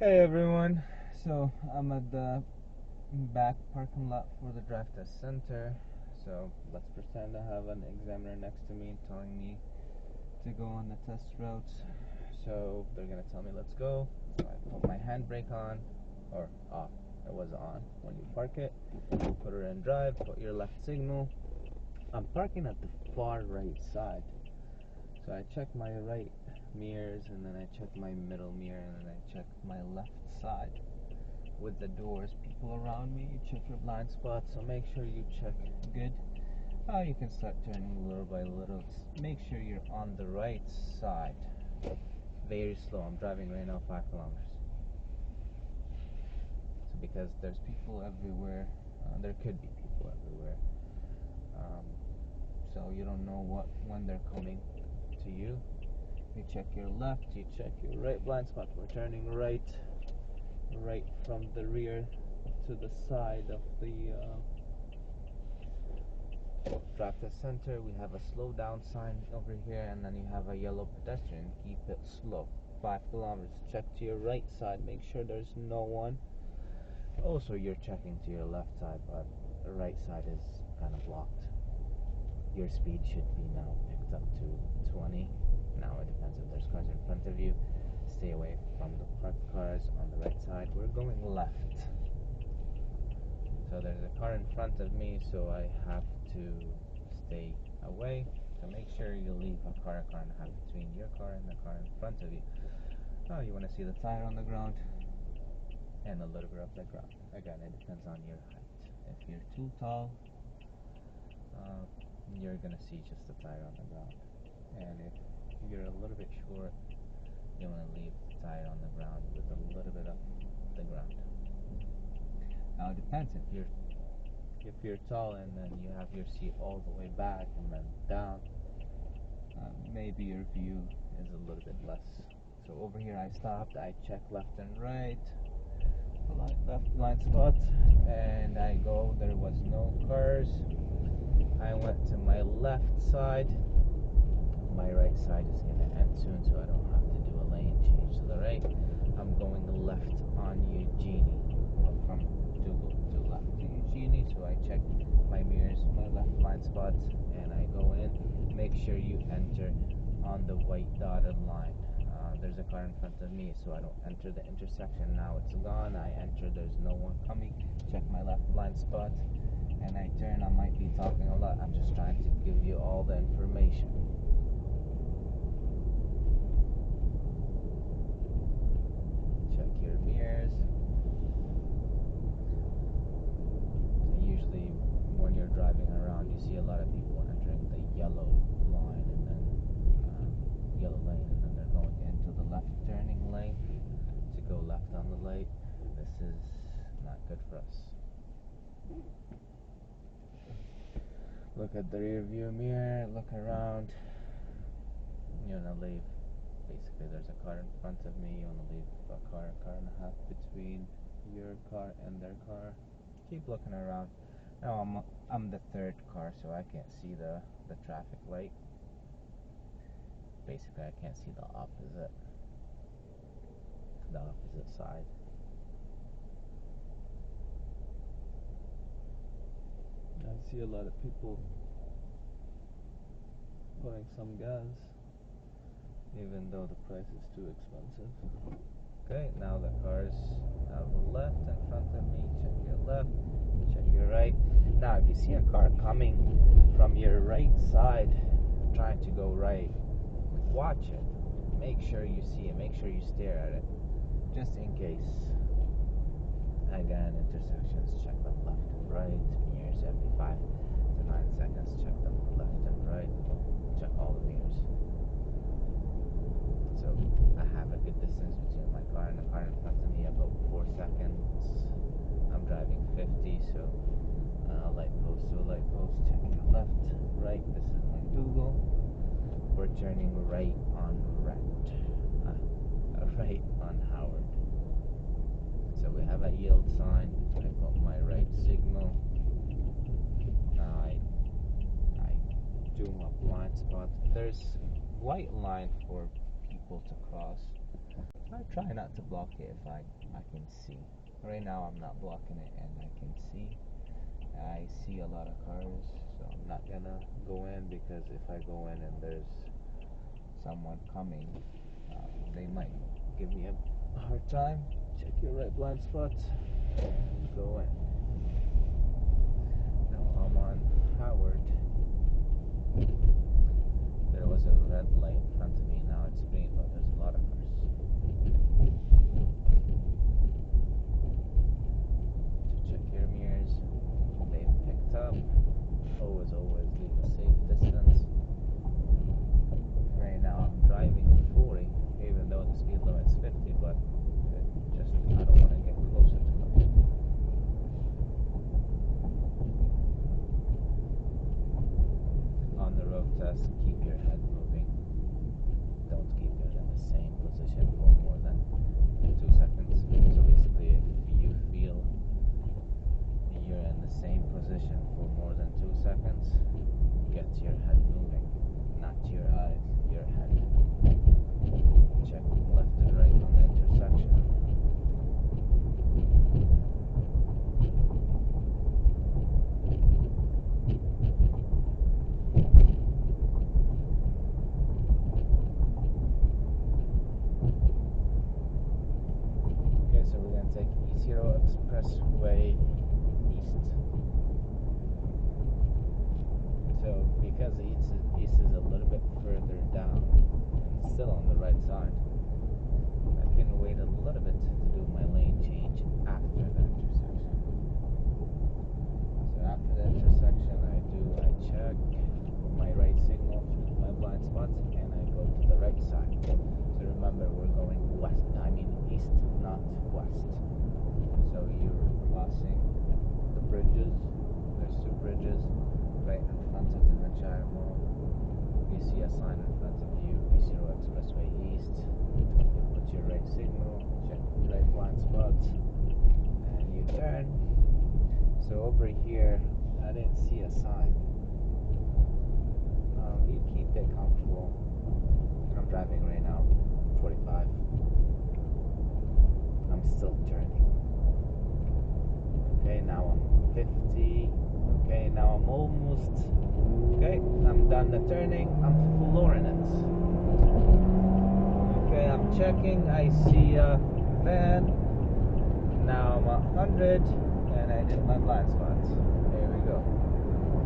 Hey everyone, so I'm at the back parking lot for the drive test center. So let's pretend I have an examiner next to me telling me to go on the test routes. So they're gonna tell me let's go. So I put my handbrake on, or off. It was on. When you park it, put it in drive, put your left signal. I'm parking at the far right side. So I check my right mirrors, and then I check my middle mirror, and then I check my left side. With the doors, people around me, you check your blind spots, so make sure you check good. You can start turning little by little. Make sure you're on the right side. Very slow. I'm driving right now 5 kilometers. So because there's people everywhere, there could be people everywhere. So you don't know when they're coming to you. You check your left, you check your right blind spot. We're turning right from the rear to the side of the drive test center. We have a slow down sign over here, and then you have a yellow pedestrian. Keep it slow. 5 kilometers. Check to your right side. Make sure there's no one. Also, you're checking to your left side, but the right side is kind of blocked. Your speed should be now picked up to 20. Now it depends if there's cars in front of you. Stay away from the parked cars on the right side. We're going left. So there's a car in front of me, so I have to stay away. So make sure you leave a car and a half between your car and the car in front of you. You want to see the tire on the ground and a little bit of the ground. Again, it depends on your height. If you're too tall, you're going to see just the tire on the ground. And if you're a little bit short, you want to leave the tire on the ground with a little bit of the ground. Now it depends. If you're tall and then you have your seat all the way back and then down, maybe your view is a little bit less. So over here I stopped, I checked left and right, left blind spot, and I go. There was no cars. I went to my left side. My right side is going to end soon, so I don't have to do a lane change to the right. I'm going left on Eugenie, from Dougal to left to Eugenie. So I check my mirrors, my left blind spots, and I go in. Make sure you enter on the white dotted line. There's a car in front of me, so I don't enter the intersection. Now it's gone. I enter. There's no one coming. Check my left blind spot, and I turn. I might be talking a lot. I'm just trying to give you all the information. Check your mirrors. Usually when you're driving around, you see a lot of people entering the yellow line, and then yellow lane, and then they're going into the left turning lane to go left on the light. This is not good for us. Look at the rear view mirror, look around. You want to leave, basically there's a car in front of me. You want to leave a car and a half between your car and their car. Keep looking around. Now I'm the third car, so I can't see the traffic light. Basically, I can't see the opposite side. I see a lot of people putting some gas, even though the price is too expensive. Okay, now the cars have the left in front of me. Check your left, check your right. Now, if you see a car coming from your right side, trying to go right, watch it. Make sure you see it. Make sure you stare at it, just in case. Again, intersections, check them left and right. Mirrors every 5 to 9 seconds. Check them left and right. Check all the mirrors. So I have a good distance between my car and the car in front of me, about 4 seconds. I'm driving 50, so light post to light post. Check your left, right. This is on Google. We're turning right on right on Howard. So we have a yield sign. I put my right signal. Now I do my blind spot. There's white line for people to cross. I try not to block it if I can see. Right now I'm not blocking it and I can see. I see a lot of cars, so I'm not gonna go in, because if I go in and there's someone coming, they might give me a hard time. Check your right blind spot. Go in. Now I'm on Howard. There was a red light in front of me. Now it's green, but there's a lot of cars. Check your mirrors. They've picked up. Always leave a safe distance. Right now I'm driving 40, even though the speed limit's 50, but I don't want to get closer to it. On the road test, keep your head moving. Don't keep it in the same position for more than 2 seconds. So basically, if you feel you're in the same position for more than 2 seconds, get your head moving, not your eyes, your head. Check left and right on the intersection. Okay, so we're going to take E0 Expressway east. So because east is a little bit further down, still on the right side, I can wait a little bit to do my lane change after the intersection. So after the intersection, I check my right signal, choose my blind spots, and I go to the right side. So remember, we're going east, not west. So you're crossing the bridges. There's 2 bridges right in front of the Ontario. You see a sign in front of you, E0 Expressway East. You put your right signal, check the right blind spot, and you turn. So over here, I didn't see a sign. You keep it comfortable. I'm driving right now, 45. I'm still turning. Okay, now I'm 50. Okay, now I'm almost. Okay, I'm done the turning. I'm flooring it. Okay, I'm checking. I see a van. Now I'm 100, and I did my blind spots. There we go.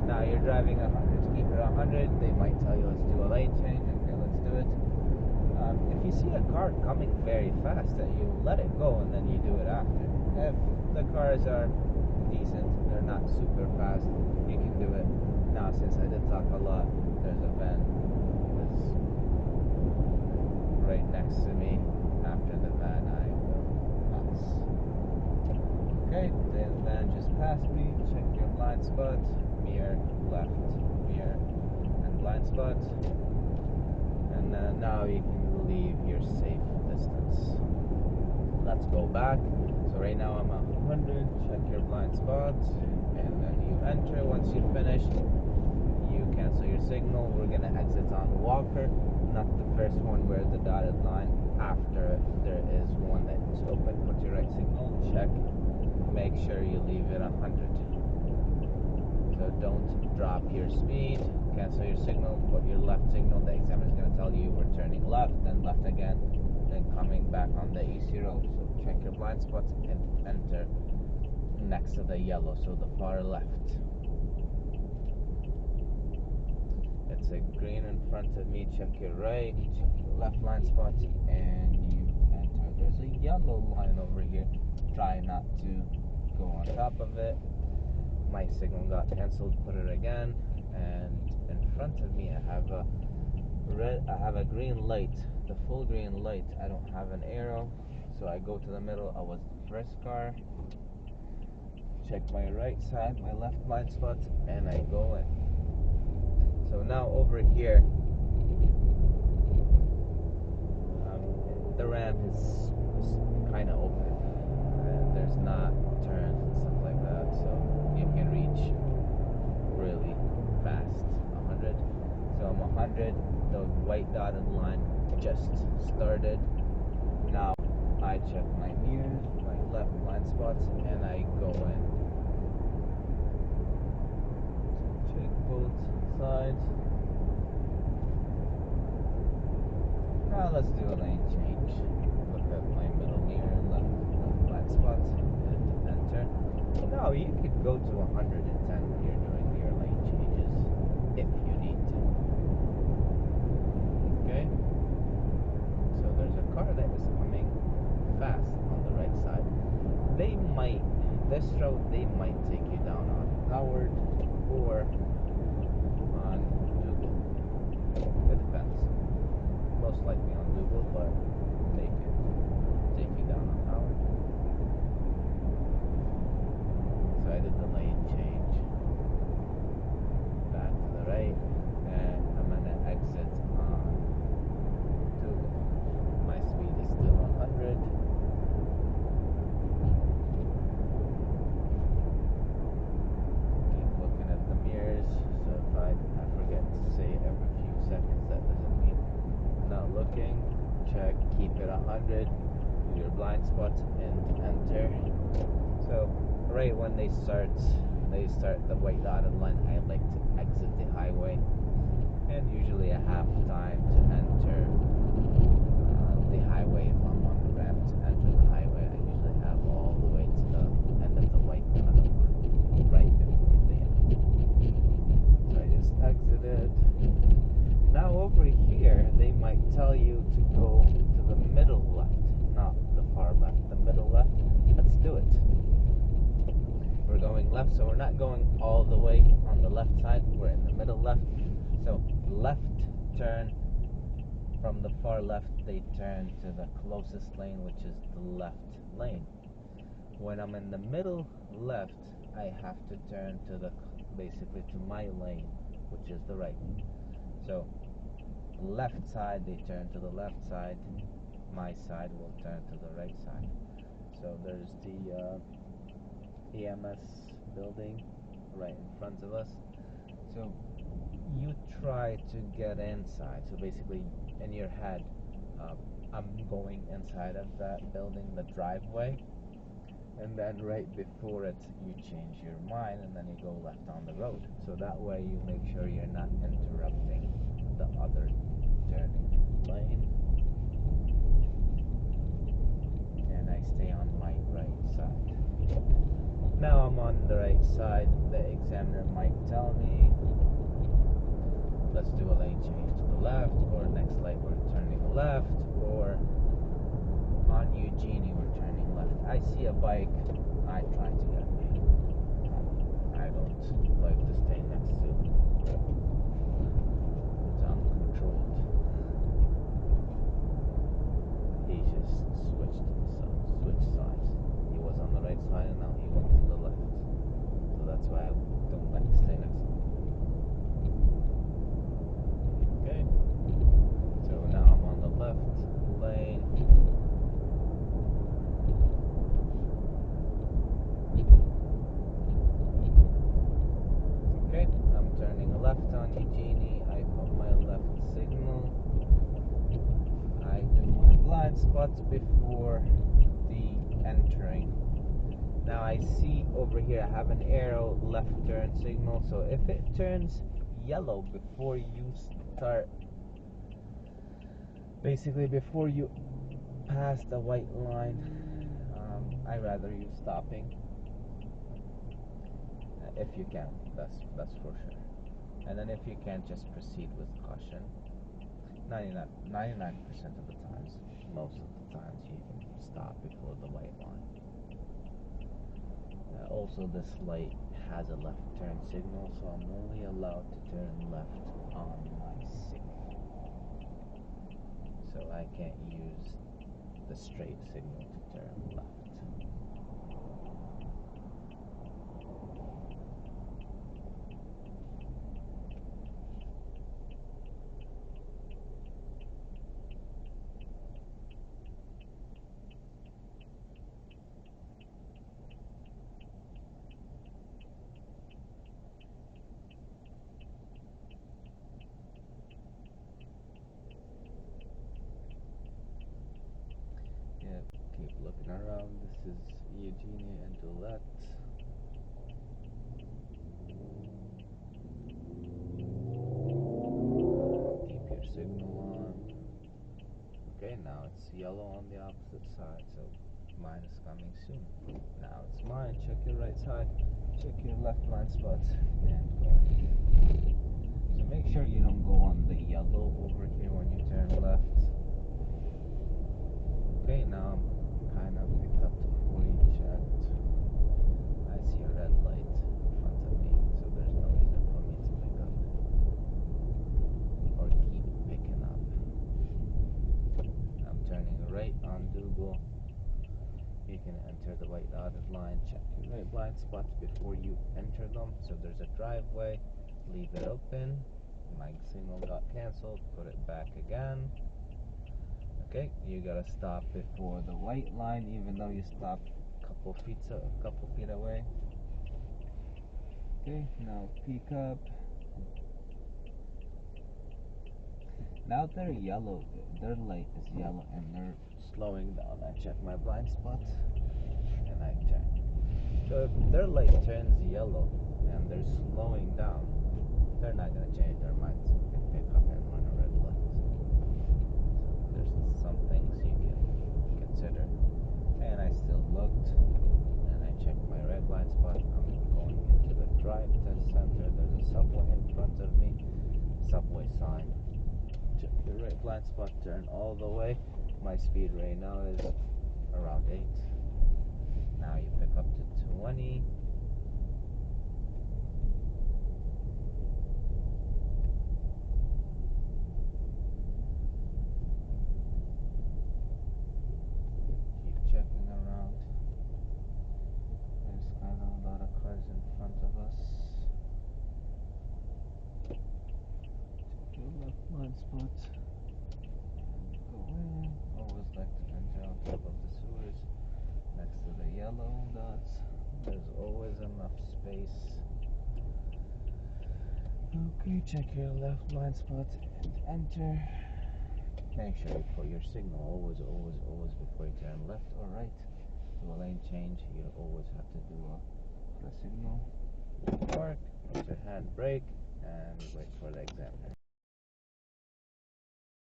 Now you're driving 100. Keep it 100. They might tell you, let's do a lane change. Okay, let's do it. If you see a car coming very fast, then you let it go and then you do it after. If the cars are decent, they're not super fast, you can do it. Now, since I did talk a lot, there's a van that's right next to me. After the van, I will pass. Okay, the van just passed me. Check your blind spot. Mirror left, mirror, and blind spot. And now you can leave your safe distance. Let's go back. So right now I'm 100. Check your blind spot, and then you enter. Once you're finished, you cancel your signal. We're gonna exit on Walker, not the first one where the dotted line. After there is one that is open, put your right signal. Check. Make sure you leave it 100. So don't drop your speed. Cancel your signal. Put your left signal. The examiner is gonna tell you we're turning left, then left again, then coming back on the E0. So check your blind spots and enter next to the yellow, so the far left. It's a green in front of me. Check your right, check your left blind spots, and you enter. There's a yellow line over here. Try not to go on top of it. My signal got cancelled. Put it again, and in front of me I have a green light, the full green light. I don't have an arrow, so I go to the middle. I was the first car. Check my right side, my left blind spot, and I go in. So now over here, the ramp is kind of open. There's not turns and stuff like that, so you can reach really fast. 100. So I'm 100. The white dotted line just started. Now I check my mirrors, my left blind spots, and I go in. So check both sides. Now let's do a lane change. Look at my middle mirror, left blind spots, and enter. Now you could go to 110 when you're doing your lane changes, if you need to. Okay? So there's a car that is coming fast on the right side. This road, they might take you down on Howard or on Dougal. It depends. Most likely on Dougal, but they could take you down on Howard. So I did the lane change back to the right, and I'm gonna exit on Dougal. My speed is still 100. Keep looking at the mirrors, so if I forget to say every few seconds, that doesn't mean I'm not looking. Check, keep it 100, do your blind spots, and enter. So right when they start the white dotted line, I like to exit the highway, and usually I have time to enter the highway. If I'm on the ramp to enter the highway, I usually have all the way to the end of the white dotted line, right before the end. So I just exited. Now over here, they might tell you to go to the middle left, not the far left, the middle left. Let's do it. We're going left, so we're not going all the way on the left side, we're in the middle left. So left turn, from the far left they turn to the closest lane, which is the left lane. When I'm in the middle left, I have to turn to basically to my lane, which is the right. So left side, they turn to the left side, my side will turn to the right side. So there's the EMS building right in front of us. So you try to get inside. So basically in your head, I'm going inside of that building, the driveway, and then right before it you change your mind and then you go left on the road. So that way you make sure you're not interrupting the other turning lane. And I stay on my right side. Now I'm on the right side. The examiner might tell me, let's do a lane change to the left, or next light we're turning left, or on Eugenie we're turning left. I see a bike, I try to get away. I don't like to stay next to it. It's uncontrolled. He just switched sides. He was on the right side and now he went to the left. So that's why I don't like to stay next to him. Okay. So now I'm on the left lane. Okay, I'm turning left on Eugenie. I put my left signal. I do my blind spots before the entering. Now I see over here I have an arrow left turn signal, so if it turns yellow before you start, basically before you pass the white line, I rather you stopping if you can. That's for sure. And then if you can't, just proceed with caution. 99% of the times, most of the times you can stop before the white line. Also, this light has a left turn signal, so I'm only allowed to turn left on my signal. So I can't use the straight signal to turn left. Yeah, keep looking around. This is Eugenia and Dulette. Keep your signal on. Okay, now it's yellow on the opposite side, so mine is coming soon. Now it's mine. Check your right side. Check your left blind spot and go in. So make sure you don't go on the yellow over here when you turn left. Okay, now I'm kind of picked up to 40, checked. I see a red light in front of me, so there's no reason for me to pick up or keep picking up. I'm turning right on Dougal. You can enter the white dotted line, check your right blind spots before you enter them. So there's a driveway, leave it open. My signal got cancelled, put it back again. Okay, you gotta stop before the white line, even though you stopped a couple feet away. Okay, now peek up. Now they're yellow. Their light is yellow and they're slowing down. I check my blind spot and I turn. So if their light turns yellow and they're slowing down, they're not gonna change their minds and pick up and run a red light. There's some things you can consider. And I still looked and I checked my red blind spot. I'm going into the drive test center. There's a subway in front of me. Subway sign. Check your right blind spot, turn all the way. My speed right now is around 8. Now you pick up to 20. Keep checking around. There's kind of a lot of cars in front of us. Check your left blind spot. Go in. Always like to enter on top of the sewers next to the yellow dots. There's always enough space. Okay, check your left blind spot and enter. Make sure you put your signal always before you turn left or right. Do a lane change, you always have to do a signal. Park, put your hand brake, and wait for the examiner.